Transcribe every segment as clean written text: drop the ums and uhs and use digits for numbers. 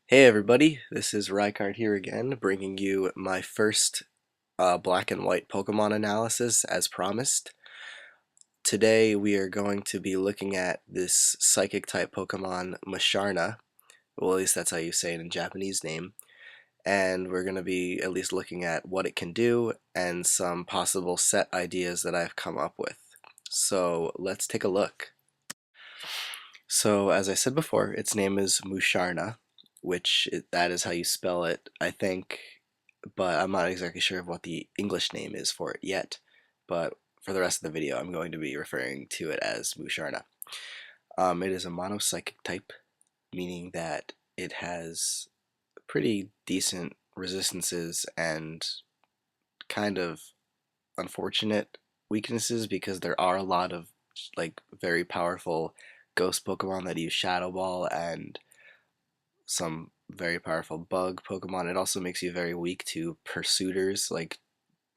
Hey everybody, this is Rykard here again, bringing you my first black and white Pokemon analysis as promised. Today we are going to be looking at this psychic type Pokemon, Musharna, well at least that's how you say it in Japanese name, and we're going to be at least looking at what it can do and some possible set ideas that I've come up with. So let's take a look. So as I said before, its name is Musharna, that is how you spell it, I think, but I'm not exactly sure of what the English name is for it yet. But for the rest of the video, I'm going to be referring to it as Musharna. It is a monopsychic type, meaning that it has pretty decent resistances and kind of unfortunate weaknesses because there are a lot of like very powerful ghost Pokemon that use Shadow Ball and some very powerful bug Pokemon. It also makes you very weak to pursuiters like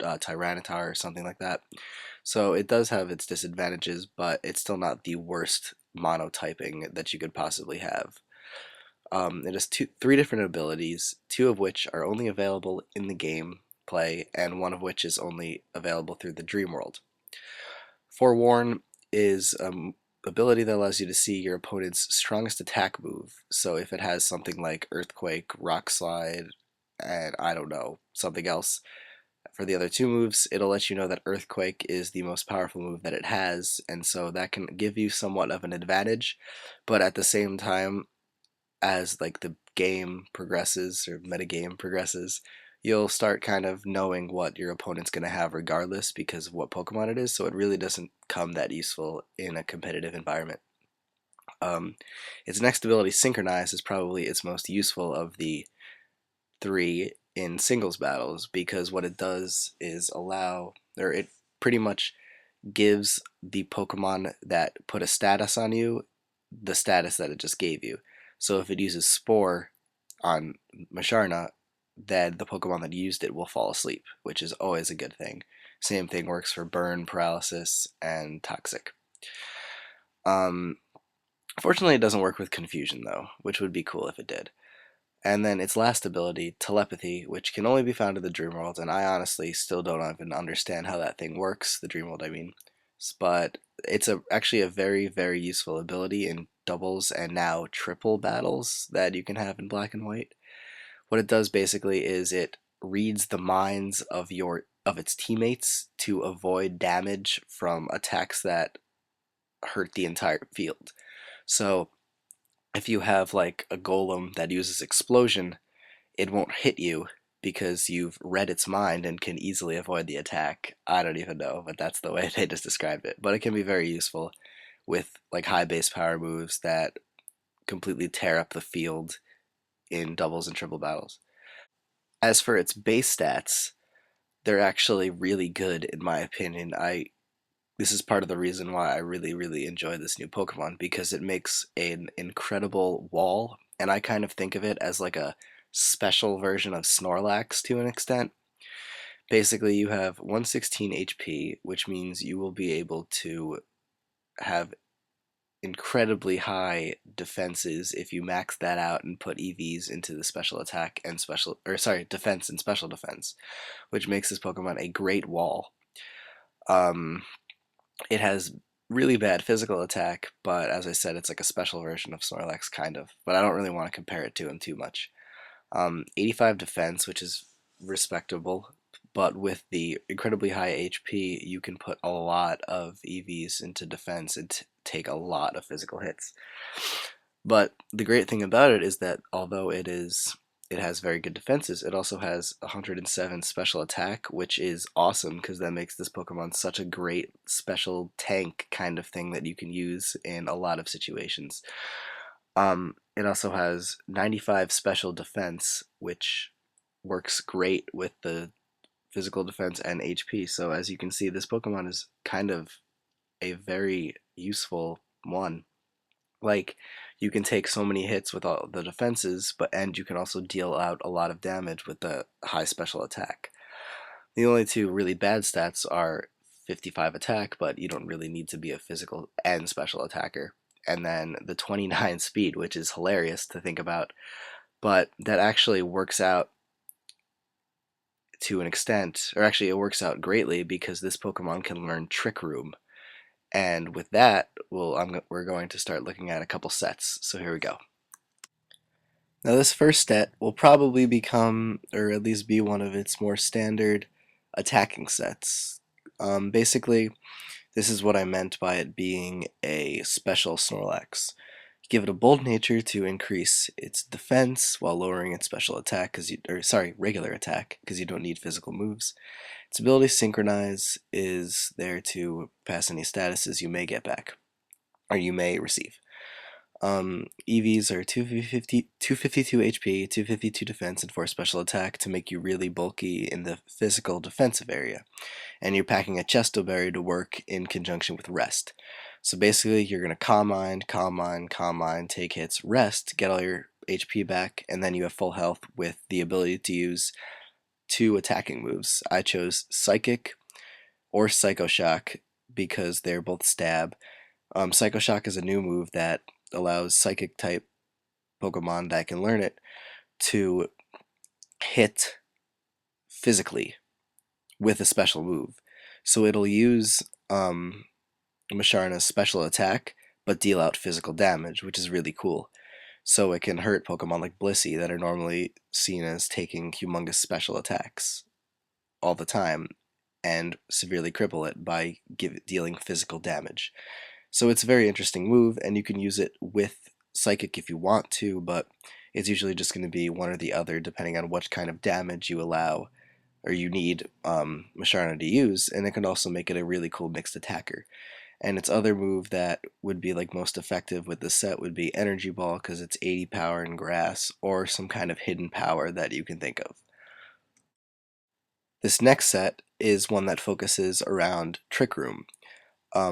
Tyranitar or something like that. So it does have its disadvantages, but it's still not the worst monotyping that you could possibly have. It has three different abilities, two of which are only available in the game play, and one of which is only available through the Dream World. Forewarn is ability that allows you to see your opponent's strongest attack move. So if it has something like Earthquake, Rock Slide, and I don't know, something else, for the other two moves, it'll let you know that Earthquake is the most powerful move that it has, and so that can give you somewhat of an advantage, but at the same time, as like the game progresses or metagame progresses, you'll start kind of knowing what your opponent's going to have regardless because of what Pokemon it is, so it really doesn't come that useful in a competitive environment. Um, its next ability, Synchronize, is probably its most useful of the three in singles battles because what it does is it pretty much gives the Pokemon that put a status on you the status that it just gave you. So if it uses Spore on Musharna, then the Pokemon that used it will fall asleep, which is always a good thing. Same thing works for Burn, Paralysis, and Toxic. Um, Fortunately, it doesn't work with Confusion, though, which would be cool if it did. And then its last ability, Telepathy, which can only be found in the Dream World, and I honestly still don't even understand how that thing works, the Dream World, I mean. But it's actually a very, very useful ability in doubles and now triple battles that you can have in Black and White. What it does basically is it reads the minds of its teammates to avoid damage from attacks that hurt the entire field. So if you have like a golem that uses explosion, it won't hit you because you've read its mind and can easily avoid the attack. I don't even know, but that's the way they just described it. But it can be very useful with like high base power moves that completely tear up the field in doubles and triple battles. As for its base stats, they're actually really good in my opinion. I This is part of the reason why I really, really enjoy this new Pokemon because it makes an incredible wall, and I kind of think of it as like a special version of Snorlax to an extent. Basically, you have 116 HP, which means you will be able to have incredibly high defenses if you max that out and put EVs into the special attack and defense and special defense, which makes this Pokemon a great wall. Um, It has really bad physical attack, but as I said, it's like a special version of Snorlax, kind of. But I don't really want to compare it to him too much. 85 defense, which is respectable, but with the incredibly high HP, you can put a lot of EVs into defense and take a lot of physical hits. But the great thing about it is that although it has very good defenses, it also has 107 special attack, which is awesome because that makes this Pokemon such a great special tank kind of thing that you can use in a lot of situations. It also has 95 special defense, which works great with the physical defense and HP. So as you can see, this Pokemon is kind of a very useful one. Like, you can take so many hits with all the defenses, and you can also deal out a lot of damage with the high special attack. The only two really bad stats are 55 attack, but you don't really need to be a physical and special attacker. And then the 29 speed, which is hilarious to think about. but that actually works out to an extent, or actually it works out greatly because this Pokemon can learn Trick Room. And with that, we're going to start looking at a couple sets. So here we go. Now this first set will probably become, or at least be one of its more standard attacking sets. Basically, this is what I meant by it being a special Snorlax. Give it a bold nature to increase its defense while lowering its special attack, regular attack, because you don't need physical moves. Its ability Synchronize is there to pass any statuses you may get back, or you may receive. EVs are 252 HP, 252 defense, and 4 special attack to make you really bulky in the physical defensive area. And you're packing a Chesto Berry to work in conjunction with Rest. So basically, you're going to Calm Mind, Calm Mind, Calm Mind, take hits, Rest, get all your HP back, and then you have full health with the ability to use 2 attacking moves. I chose Psychic or Psycho Shock because they're both stab. Psycho Shock is a new move that allows Psychic type Pokemon that can learn it to hit physically with a special move. So it'll use Musharna's special attack, but deal out physical damage, which is really cool. So it can hurt Pokemon like Blissey that are normally seen as taking humongous special attacks all the time and severely cripple it by dealing physical damage. So it's a very interesting move, and you can use it with Psychic if you want to, but it's usually just going to be one or the other depending on what kind of damage you allow or you need Musharna to use, and it can also make it a really cool mixed attacker. And its other move that would be like most effective with the set would be Energy Ball because it's 80 power in grass, or some kind of hidden power that you can think of. This next set is one that focuses around Trick Room.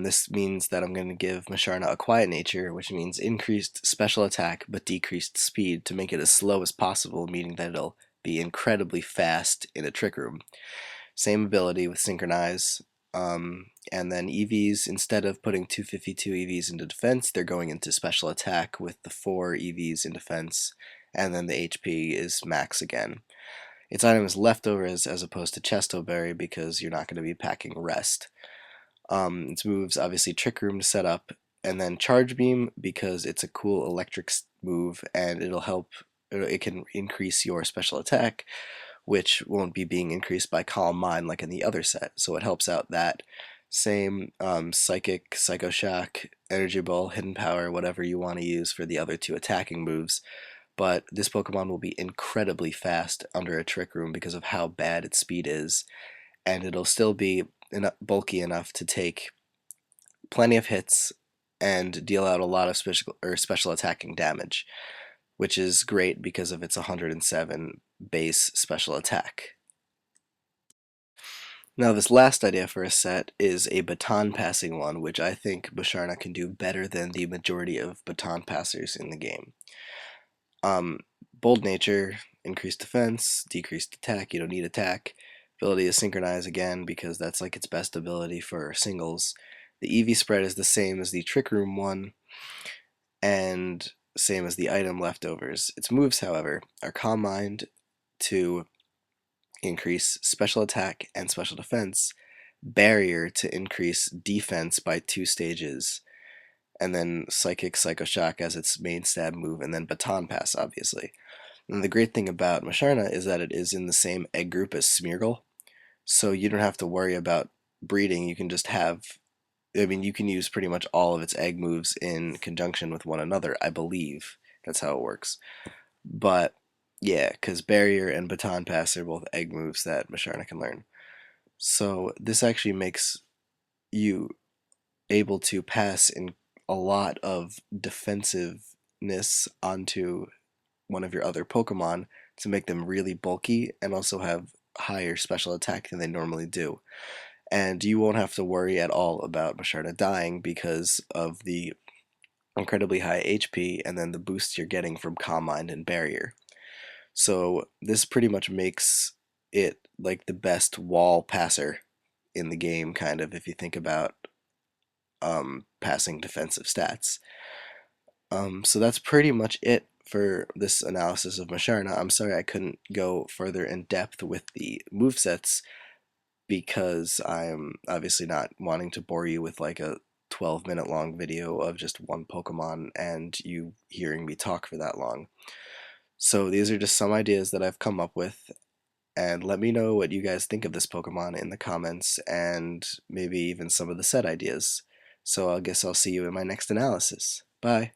This means that I'm going to give Musharna a Quiet Nature, which means increased special attack but decreased speed to make it as slow as possible, meaning that it'll be incredibly fast in a Trick Room. Same ability with Synchronize, and then EVs, instead of putting 252 EVs into defense, they're going into special attack with the 4 EVs in defense, and then the HP is max again. Its item is leftovers as opposed to Chesto Berry because you're not going to be packing Rest. Its moves, obviously Trick Room to set up, and then Charge Beam because it's a cool electric move and it can increase your special attack, which won't be being increased by Calm Mind like in the other set, so it helps out that. Same Psychic, Psycho Shock, Energy Ball, Hidden Power, whatever you want to use for the other 2 attacking moves, but this Pokemon will be incredibly fast under a Trick Room because of how bad its speed is, and it'll still be bulky enough to take plenty of hits and deal out a lot of special attacking damage, which is great because of its 107 base special attack. Now this last idea for a set is a baton passing one, which I think Musharna can do better than the majority of baton passers in the game. Bold Nature, increased defense, decreased attack, you don't need attack. Ability to Synchronize again because that's like its best ability for singles. The EV spread is the same as the Trick Room one, and same as the item leftovers. Its moves, however, are Calm Mind to increase special attack and special defense, Barrier to increase defense by 2 stages, and then Psychic, Psycho Shock as its main stab move, and then Baton Pass, obviously. And the great thing about Musharna is that it is in the same egg group as Smeargle, so you don't have to worry about breeding. You can just you can use pretty much all of its egg moves in conjunction with one another, I believe. That's how it works. But, yeah, because Barrier and Baton Pass are both egg moves that Musharna can learn. So this actually makes you able to pass in a lot of defensiveness onto one of your other Pokemon to make them really bulky and also have higher special attack than they normally do. And you won't have to worry at all about Musharna dying because of the incredibly high HP and then the boost you're getting from Calm Mind and Barrier. So this pretty much makes it like the best wall passer in the game, kind of, if you think about passing defensive stats. So that's pretty much it for this analysis of Musharna. I'm sorry I couldn't go further in depth with the movesets because I'm obviously not wanting to bore you with like a 12-minute long video of just one Pokemon and you hearing me talk for that long. So these are just some ideas that I've come up with, and let me know what you guys think of this Pokemon in the comments and maybe even some of the set ideas. So I guess I'll see you in my next analysis. Bye!